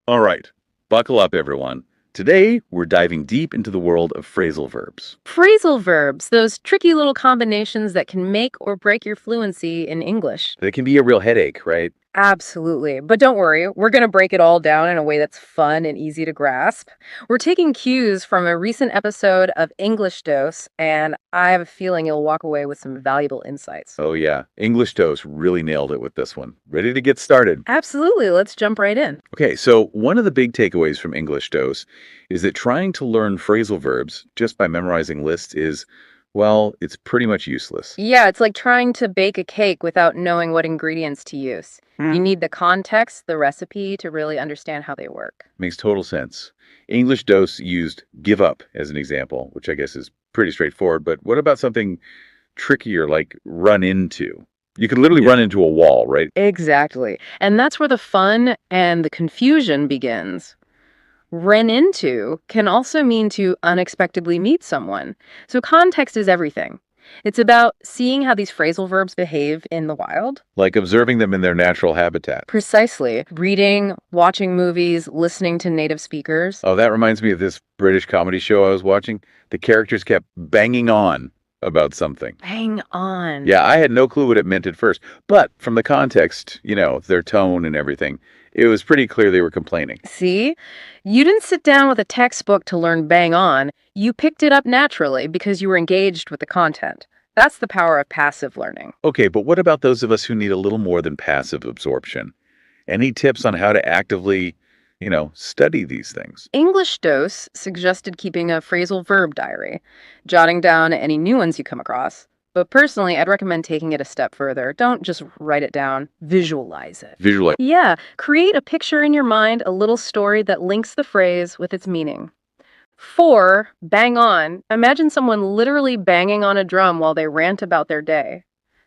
All right, buckle up, everyone. Today, we're diving deep into the world of phrasal verbs. Phrasal verbs, those tricky little combinations that can make or break your fluency in English. They can be a real headache, right? Absolutely. But don't worry, we're going to break it all down in a way that's fun and easy to grasp. We're taking cues from a recent episode of English Dose, and I have a feeling you'll walk away with some valuable insights. Oh, yeah. English Toast really nailed it with this one. Ready to get started? Absolutely. Let's jump right in. Okay, so one of the big takeaways from English Dose is that trying to learn phrasal verbs just by memorizing lists is, well, it's pretty much useless. Yeah, it's like trying to bake a cake without knowing what ingredients to use. You need the context, the recipe to really understand how they work. Makes total sense. English Dose used give up as an example, which I guess is pretty straightforward, but what about something trickier like run into? You could literally run into a wall, right? Exactly. And that's where the fun and the confusion begins. Run into can also mean to unexpectedly meet someone. So context is everything. It's about seeing how these phrasal verbs behave in the wild. Like observing them in their natural habitat. Precisely. Reading, watching movies, listening to native speakers. Oh, that reminds me of this British comedy show I was watching. The characters kept banging on about something. Hang on. Yeah, I had no clue what it meant at first, but from the context, their tone and everything, it was pretty clear they were complaining. See? You didn't sit down with a textbook to learn bang on. You picked it up naturally because you were engaged with the content. That's the power of passive learning. Okay, but what about those of us who need a little more than passive absorption? Any tips on how to actively, study these things? English Dose suggested keeping a phrasal verb diary, jotting down any new ones you come across. But personally, I'd recommend taking it a step further. Don't just write it down, visualize it. Visualize. Yeah, create a picture in your mind, a little story that links the phrase with its meaning. 4, bang on. Imagine someone literally banging on a drum while they rant about their day.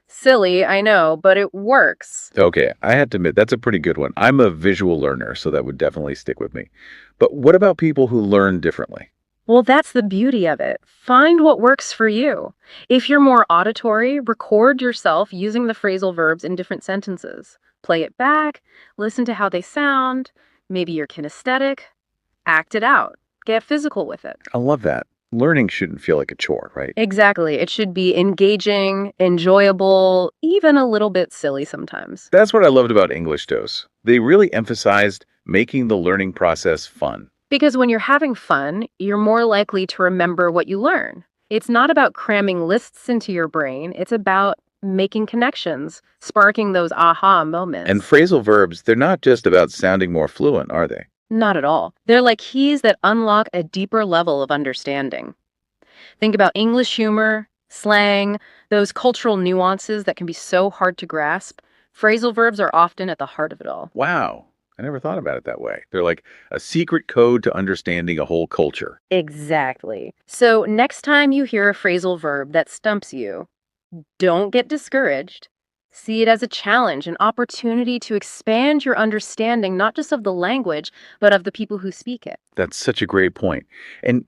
Silly, I know, but it works. Okay, I have to admit, that's a pretty good one. I'm a visual learner, so that would definitely stick with me. But what about people who learn differently? Well, that's the beauty of it. Find what works for you. If you're more auditory, record yourself using the phrasal verbs in different sentences. Play it back, listen to how they sound. Maybe you're kinesthetic. Act it out. Get physical with it. I love that. Learning shouldn't feel like a chore, right? Exactly. It should be engaging, enjoyable, even a little bit silly sometimes. That's what I loved about English Dose. They really emphasized making the learning process fun. Because when you're having fun, you're more likely to remember what you learn. It's not about cramming lists into your brain. It's about making connections, sparking those aha moments. And phrasal verbs, they're not just about sounding more fluent, are they? Not at all. They're like keys that unlock a deeper level of understanding. Think about English humor, slang, those cultural nuances that can be so hard to grasp. Phrasal verbs are often at the heart of it all. Wow. I never thought about it that way. They're like a secret code to understanding a whole culture. Exactly. So next time you hear a phrasal verb that stumps you, don't get discouraged. See it as a challenge, an opportunity to expand your understanding, not just of the language, but of the people who speak it. That's such a great point. And,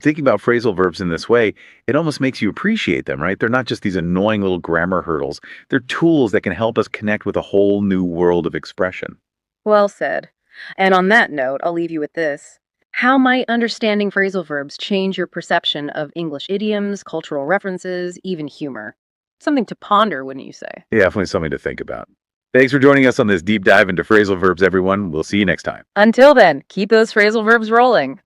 thinking about phrasal verbs in this way, it almost makes you appreciate them, right? They're not just these annoying little grammar hurdles. They're tools that can help us connect with a whole new world of expression. Well said. And on that note, I'll leave you with this. How might understanding phrasal verbs change your perception of English idioms, cultural references, even humor? Something to ponder, wouldn't you say? Yeah, definitely something to think about. Thanks for joining us on this deep dive into phrasal verbs, everyone. We'll see you next time. Until then, keep those phrasal verbs rolling.